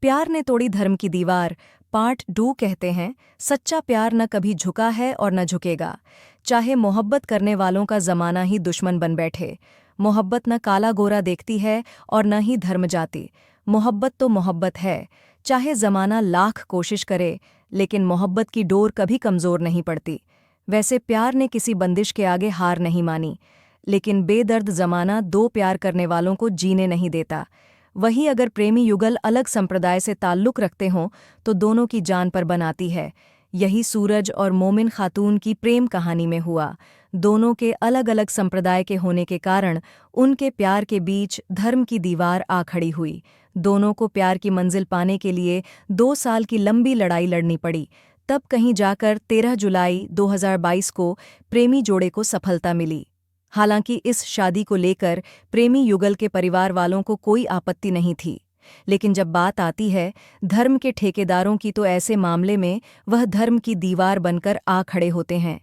प्यार ने तोड़ी धर्म की दीवार पार्ट 2 कहते हैं, सच्चा प्यार न कभी झुका है और न झुकेगा। चाहे मोहब्बत करने वालों का जमाना ही दुश्मन बन बैठे। मोहब्बत न काला गोरा देखती है और न ही धर्म जाति। मोहब्बत तो मोहब्बत है, चाहे जमाना लाख कोशिश करे, लेकिन मोहब्बत की डोर कभी कमजोर नहीं पड़ती। वैसे प्यार ने किसी बंदिश के आगे हार नहीं मानी, लेकिन बेदर्द जमाना दो प्यार करने वालों को जीने नहीं देता। वहीं अगर प्रेमी युगल अलग संप्रदाय से ताल्लुक रखते हों तो दोनों की जान पर बनाती है। यही सूरज और मोमिन खातून की प्रेम कहानी में हुआ। दोनों के अलग अलग संप्रदाय के होने के कारण उनके प्यार के बीच धर्म की दीवार आ खड़ी हुई। दोनों को प्यार की मंजिल पाने के लिए 2 साल की लंबी लड़ाई लड़नी पड़ी। तब कहीं जाकर 13 जुलाई 2022 को प्रेमी जोड़े को सफलता मिली। हालांकि इस शादी को लेकर प्रेमी युगल के परिवार वालों को कोई आपत्ति नहीं थी, लेकिन जब बात आती है धर्म के ठेकेदारों की तो ऐसे मामले में वह धर्म की दीवार बनकर आ खड़े होते हैं।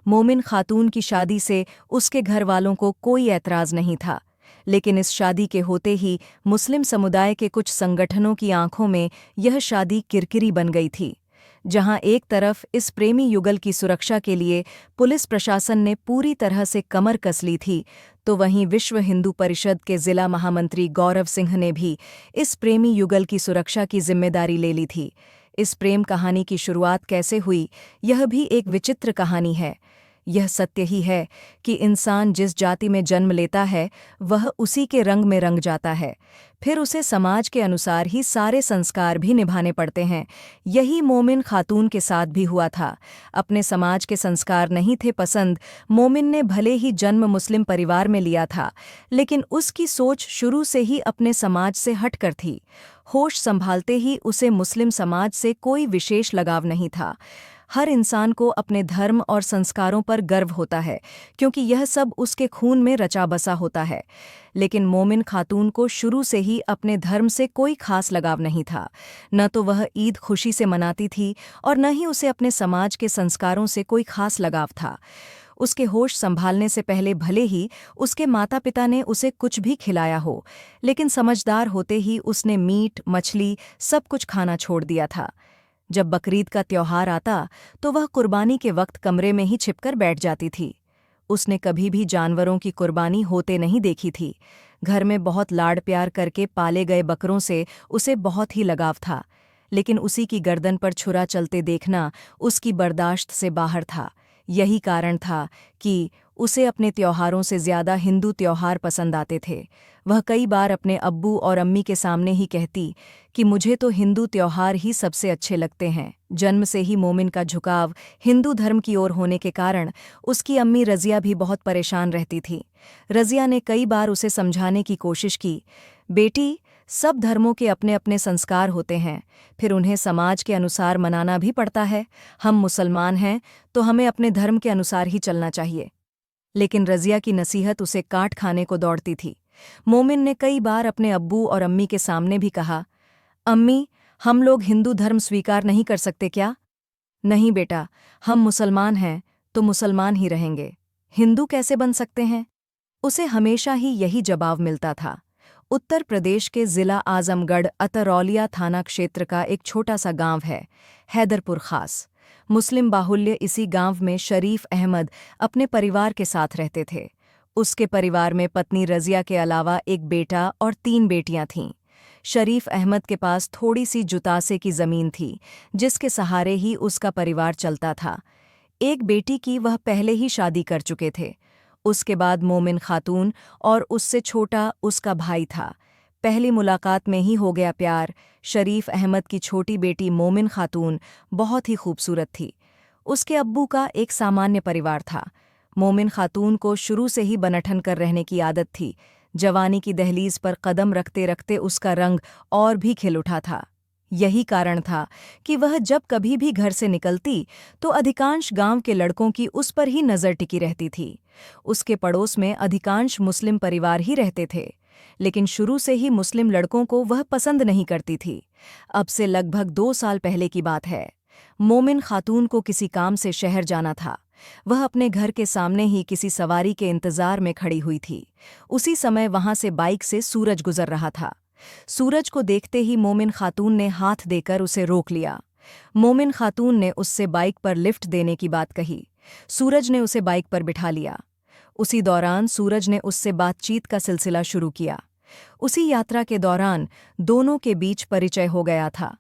मोमिन खातून की शादी से उसके घर वालों को कोई ऐतराज नहीं था, लेकिन इस शादी के होते ही मुस्लिम समुदाय के कुछ संगठनों की आंखों में यह शादी किरकिरी बन गई थी। जहां एक तरफ इस प्रेमी युगल की सुरक्षा के लिए पुलिस प्रशासन ने पूरी तरह से कमर कस ली थी, तो वहीं विश्व हिंदू परिषद के जिला महामंत्री गौरव सिंह ने भी इस प्रेमी युगल की सुरक्षा की जिम्मेदारी ले ली थी। इस प्रेम कहानी की शुरुआत कैसे हुई, यह भी एक विचित्र कहानी है। यह सत्य ही है कि इंसान जिस जाति में जन्म लेता है वह उसी के रंग में रंग जाता है, फिर उसे समाज के अनुसार ही सारे संस्कार भी निभाने पड़ते हैं। यही मोमिन खातून के साथ भी हुआ था। अपने समाज के संस्कार नहीं थे पसंद। मोमिन ने भले ही जन्म मुस्लिम परिवार में लिया था, लेकिन उसकी सोच शुरू से ही अपने समाज से हटकर थी। होश संभालते ही उसे मुस्लिम समाज से कोई विशेष लगाव नहीं था। हर इंसान को अपने धर्म और संस्कारों पर गर्व होता है, क्योंकि यह सब उसके खून में रचा बसा होता है। लेकिन मोमिन खातून को शुरू से ही अपने धर्म से कोई खास लगाव नहीं था। न तो वह ईद खुशी से मनाती थी और न ही उसे अपने समाज के संस्कारों से कोई खास लगाव था। उसके होश संभालने से पहले भले ही उसके माता पिता ने उसे कुछ भी खिलाया हो, लेकिन समझदार होते ही उसने मीट मछली सब कुछ खाना छोड़ दिया था। जब बकरीद का त्योहार आता तो वह कुर्बानी के वक्त कमरे में ही छिपकर बैठ जाती थी। उसने कभी भी जानवरों की कुर्बानी होते नहीं देखी थी। घर में बहुत लाड़ प्यार करके पाले गए बकरों से उसे बहुत ही लगाव था, लेकिन उसी की गर्दन पर छुरा चलते देखना उसकी बर्दाश्त से बाहर था। यही कारण था कि उसे अपने त्योहारों से ज्यादा हिंदू त्योहार पसंद आते थे। वह कई बार अपने अब्बू और अम्मी के सामने ही कहती कि मुझे तो हिंदू त्योहार ही सबसे अच्छे लगते हैं। जन्म से ही मोमिन का झुकाव हिंदू धर्म की ओर होने के कारण उसकी अम्मी रज़िया भी बहुत परेशान रहती थी। रज़िया ने कई बार उसे समझाने की कोशिश की, बेटी, सब धर्मों के अपने अपने संस्कार होते हैं, फिर उन्हें समाज के अनुसार मनाना भी पड़ता है। हम मुसलमान हैं तो हमें अपने धर्म के अनुसार ही चलना चाहिए। लेकिन रज़िया की नसीहत उसे काट खाने को दौड़ती थी। मोमिन ने कई बार अपने अब्बू और अम्मी के सामने भी कहा, अम्मी, हम लोग हिंदू धर्म स्वीकार नहीं कर सकते क्या? नहीं बेटा, हम मुसलमान हैं तो मुसलमान ही रहेंगे, हिंदू कैसे बन सकते हैं? उसे हमेशा ही यही जवाब मिलता था। उत्तर प्रदेश के जिला आजमगढ़ अतरौलिया थाना क्षेत्र का एक छोटा सा गांव है, हैदरपुर खास। मुस्लिम बाहुल्य इसी गांव में शरीफ अहमद अपने परिवार के साथ रहते थे। उसके परिवार में पत्नी रज़िया के अलावा एक बेटा और 3 बेटियां थीं। शरीफ अहमद के पास थोड़ी सी जुतासे की जमीन थी, जिसके सहारे ही उसका परिवार चलता था। एक बेटी की वह पहले ही शादी कर चुके थे। उसके बाद मोमिन खातून और उससे छोटा उसका भाई था। पहली मुलाकात में ही हो गया प्यार। शरीफ अहमद की छोटी बेटी मोमिन खातून बहुत ही खूबसूरत थी। उसके अब्बू का एक सामान्य परिवार था। मोमिन खातून को शुरू से ही बनठन कर रहने की आदत थी। जवानी की दहलीज पर कदम रखते रखते उसका रंग और भी खिल उठा था। यही कारण था कि वह जब कभी भी घर से निकलती तो अधिकांश गांव के लड़कों की उस पर ही नज़र टिकी रहती थी। उसके पड़ोस में अधिकांश मुस्लिम परिवार ही रहते थे, लेकिन शुरू से ही मुस्लिम लड़कों को वह पसंद नहीं करती थी। अब से लगभग 2 साल पहले की बात है। मोमिन खातून को किसी काम से शहर जाना था। वह अपने घर के सामने ही किसी सवारी के इंतजार में खड़ी हुई थी। उसी समय वहां से बाइक से सूरज गुजर रहा था। सूरज को देखते ही मोमिन खातून ने हाथ देकर उसे रोक लिया। मोमिन खातून ने उससे बाइक पर लिफ्ट देने की बात कही। सूरज ने उसे बाइक पर बिठा लिया। उसी दौरान सूरज ने उससे बातचीत का सिलसिला शुरू किया। उसी यात्रा के दौरान दोनों के बीच परिचय हो गया था।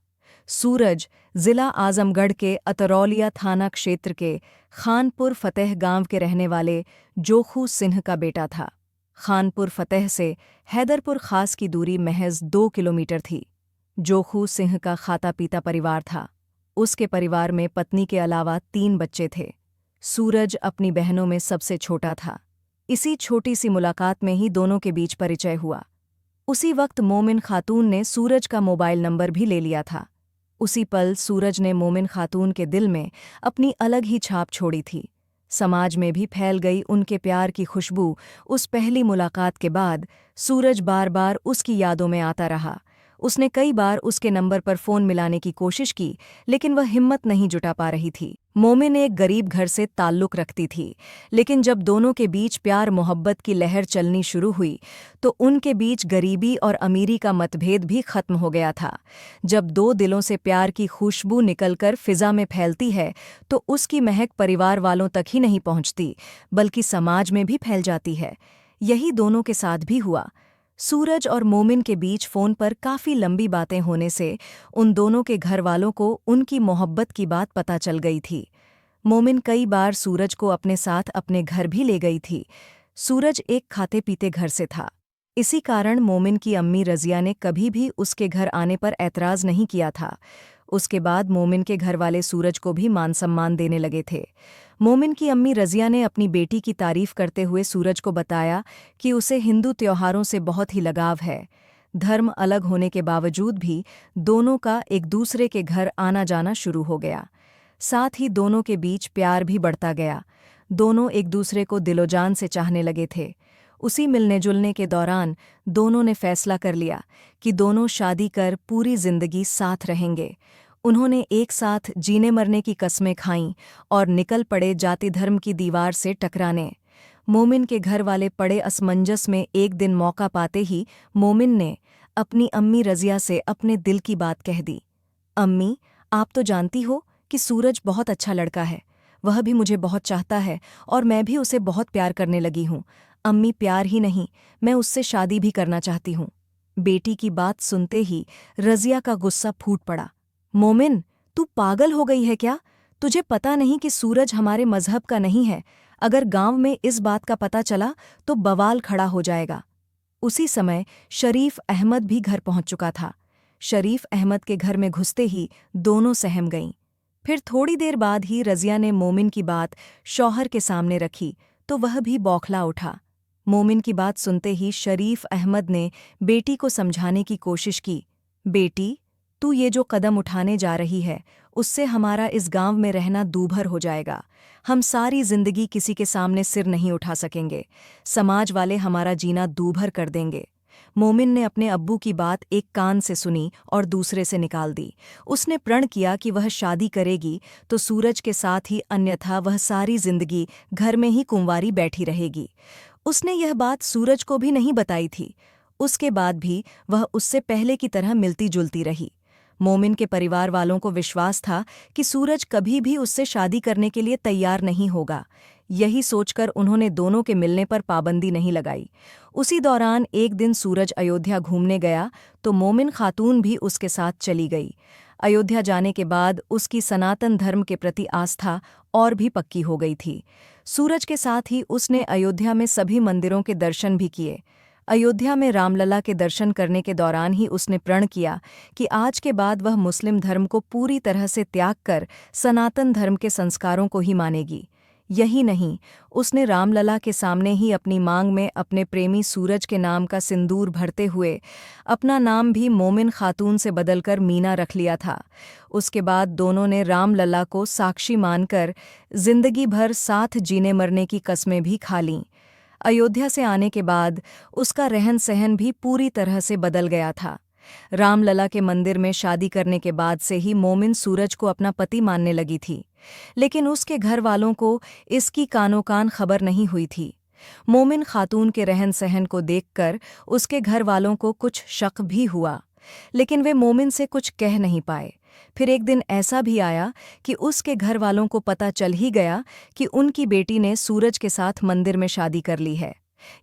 सूरज जिला आजमगढ़ के अतरौलिया थाना क्षेत्र के खानपुर फतेह गांव के रहने वाले जोखू सिंह का बेटा था। खानपुर फतेह से हैदरपुर खास की दूरी महज 2 किलोमीटर थी। जोखू सिंह का खाता पीता परिवार था। उसके परिवार में पत्नी के अलावा 3 बच्चे थे। सूरज अपनी बहनों में सबसे छोटा था। इसी छोटी सी मुलाकात में ही दोनों के बीच परिचय हुआ। उसी वक्त मोमिन खातून ने सूरज का मोबाइल नंबर भी ले लिया था। उसी पल सूरज ने मोमिन खातून के दिल में अपनी अलग ही छाप छोड़ी थी। समाज में भी फैल गई उनके प्यार की खुशबू। उस पहली मुलाकात के बाद सूरज बार बार उसकी यादों में आता रहा। उसने कई बार उसके नंबर पर फ़ोन मिलाने की कोशिश की, लेकिन वह हिम्मत नहीं जुटा पा रही थी। मोमिन एक गरीब घर से ताल्लुक़ रखती थी, लेकिन जब दोनों के बीच प्यार मोहब्बत की लहर चलनी शुरू हुई तो उनके बीच गरीबी और अमीरी का मतभेद भी खत्म हो गया था। जब 2 दिलों से प्यार की खुशबू निकलकर फिज़ा में फैलती है तो उसकी महक परिवार वालों तक ही नहीं पहुंचती, बल्कि समाज में भी फैल जाती है। यही दोनों के साथ भी हुआ। सूरज और मोमिन के बीच फ़ोन पर काफ़ी लंबी बातें होने से उन दोनों के घर वालों को उनकी मोहब्बत की बात पता चल गई थी। मोमिन कई बार सूरज को अपने साथ अपने घर भी ले गई थी। सूरज एक खाते पीते घर से था। इसी कारण मोमिन की अम्मी रज़िया ने कभी भी उसके घर आने पर ऐतराज़ नहीं किया था। उसके बाद मोमिन के घरवाले सूरज को भी मान सम्मान देने लगे थे। मोमिन की अम्मी रज़िया ने अपनी बेटी की तारीफ करते हुए सूरज को बताया कि उसे हिंदू त्योहारों से बहुत ही लगाव है। धर्म अलग होने के बावजूद भी दोनों का एक दूसरे के घर आना जाना शुरू हो गया। साथ ही दोनों के बीच प्यार भी बढ़ता गया। दोनों एक दूसरे को दिलोजान से चाहने लगे थे। उसी मिलने जुलने के दौरान दोनों ने फैसला कर लिया कि दोनों शादी कर पूरी जिंदगी साथ रहेंगे। उन्होंने एक साथ जीने मरने की कस्में खाईं और निकल पड़े जाति धर्म की दीवार से टकराने। मोमिन के घर वाले पड़े असमंजस में एक दिन मौका पाते ही मोमिन ने अपनी अम्मी रज़िया से अपने दिल की बात कह दी। अम्मी, आप तो जानती हो कि सूरज बहुत अच्छा लड़का है। वह भी मुझे बहुत चाहता है और मैं भी उसे बहुत प्यार करने लगी हूँ। अम्मी, प्यार ही नहीं, मैं उससे शादी भी करना चाहती हूँ। बेटी की बात सुनते ही रज़िया का गुस्सा फूट पड़ा। मोमिन, तू पागल हो गई है क्या? तुझे पता नहीं कि सूरज हमारे मजहब का नहीं है। अगर गांव में इस बात का पता चला तो बवाल खड़ा हो जाएगा। उसी समय शरीफ अहमद भी घर पहुंच चुका था। शरीफ अहमद के घर में घुसते ही दोनों सहम गईं। फिर थोड़ी देर बाद ही रज़िया ने मोमिन की बात शौहर के सामने रखी तो वह भी बौखला उठा। मोमिन की बात सुनते ही शरीफ अहमद ने बेटी को समझाने की कोशिश की। बेटी, तू ये जो कदम उठाने जा रही है उससे हमारा इस गांव में रहना दूभर हो जाएगा। हम सारी जिंदगी किसी के सामने सिर नहीं उठा सकेंगे। समाज वाले हमारा जीना दूभर कर देंगे। मोमिन ने अपने अब्बू की बात एक कान से सुनी और दूसरे से निकाल दी। उसने प्रण किया कि वह शादी करेगी तो सूरज के साथ ही, अन्यथा वह सारी जिंदगी घर में ही कुंवारी बैठी रहेगी। उसने यह बात सूरज को भी नहीं बताई थी। उसके बाद भी वह उससे पहले की तरह मिलती जुलती रही। मोमिन के परिवार वालों को विश्वास था कि सूरज कभी भी उससे शादी करने के लिए तैयार नहीं होगा। यही सोचकर उन्होंने दोनों के मिलने पर पाबंदी नहीं लगाई। उसी दौरान एक दिन सूरज अयोध्या घूमने गया तो मोमिन खातून भी उसके साथ चली गई। अयोध्या जाने के बाद उसकी सनातन धर्म के प्रति आस्था और भी पक्की हो गई थी। सूरज के साथ ही उसने अयोध्या में सभी मंदिरों के दर्शन भी किए। अयोध्या में रामलला के दर्शन करने के दौरान ही उसने प्रण किया कि आज के बाद वह मुस्लिम धर्म को पूरी तरह से त्याग कर सनातन धर्म के संस्कारों को ही मानेगी। यही नहीं, उसने रामलला के सामने ही अपनी मांग में अपने प्रेमी सूरज के नाम का सिंदूर भरते हुए अपना नाम भी मोमिन खातून से बदलकर मीना रख लिया था। उसके बाद दोनों ने रामलला को साक्षी मानकर जिंदगी भर साथ जीने मरने की कस्में भी खा लीं। अयोध्या से आने के बाद उसका रहन सहन भी पूरी तरह से बदल गया था। रामलला के मंदिर में शादी करने के बाद से ही मोमिन सूरज को अपना पति मानने लगी थी, लेकिन उसके घर वालों को इसकी कानो कान खबर नहीं हुई थी। मोमिन खातून के रहन सहन को देखकर उसके घर वालों को कुछ शक भी हुआ, लेकिन वे मोमिन से कुछ कह नहीं पाए। फिर एक दिन ऐसा भी आया कि उसके घर वालों को पता चल ही गया कि उनकी बेटी ने सूरज के साथ मंदिर में शादी कर ली है।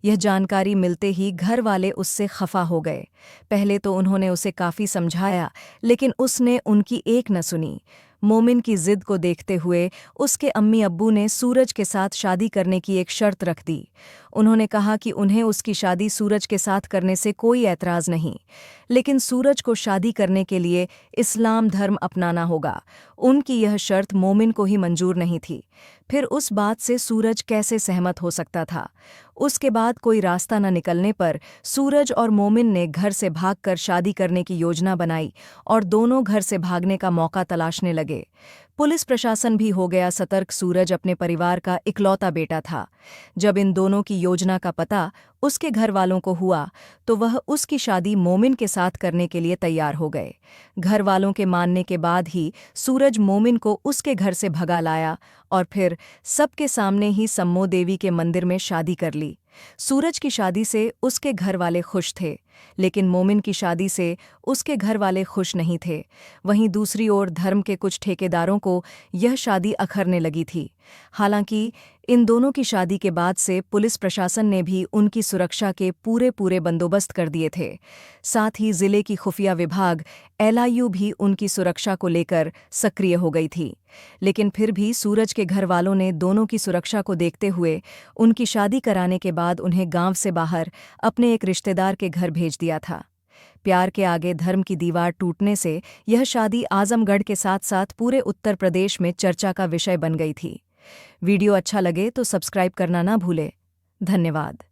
यह जानकारी मिलते ही घर वाले उससे खफा हो गए। पहले तो उन्होंने उसे काफ़ी समझाया, लेकिन उसने उनकी एक न सुनी। मोमिन की जिद को देखते हुए उसके अम्मी अब्बू ने सूरज के साथ शादी करने की एक शर्त रख दी। उन्होंने कहा कि उन्हें उसकी शादी सूरज के साथ करने से कोई ऐतराज़ नहीं, लेकिन सूरज को शादी करने के लिए इस्लाम धर्म अपनाना होगा। उनकी यह शर्त मोमिन को ही मंजूर नहीं थी। फिर उस बात से सूरज कैसे सहमत हो सकता था? उसके बाद कोई रास्ता न निकलने पर सूरज और मोमिन ने घर से भागकर शादी करने की योजना बनाई और दोनों घर से भागने का मौका तलाशने लगे। पुलिस प्रशासन भी हो गया सतर्क। सूरज अपने परिवार का इकलौता बेटा था। जब इन दोनों की योजना का पता उसके घर वालों को हुआ तो वह उसकी शादी मोमिन के साथ करने के लिए तैयार हो गए। घर वालों के मानने के बाद ही सूरज मोमिन को उसके घर से भगा लाया और फिर सबके सामने ही सम्मो देवी के मंदिर में शादी कर ली। सूरज की शादी से उसके घर वाले खुश थे, लेकिन मोमिन की शादी से उसके घर वाले खुश नहीं थे। वहीं दूसरी ओर धर्म के कुछ ठेकेदारों को यह शादी अखरने लगी थी। हालांकि इन दोनों की शादी के बाद से पुलिस प्रशासन ने भी उनकी सुरक्षा के पूरे बंदोबस्त कर दिए थे। साथ ही जिले की खुफिया विभाग LIU भी उनकी सुरक्षा को लेकर सक्रिय हो गई थी। लेकिन फिर भी सूरज के घर वालों ने दोनों की सुरक्षा को देखते हुए उनकी शादी कराने के बाद उन्हें गांव से बाहर अपने एक रिश्तेदार के घर भेज दिया था। प्यार के आगे धर्म की दीवार टूटने से यह शादी आजमगढ़ के साथ साथ पूरे उत्तर प्रदेश में चर्चा का विषय बन गई थी। वीडियो अच्छा लगे तो सब्सक्राइब करना ना भूले। धन्यवाद।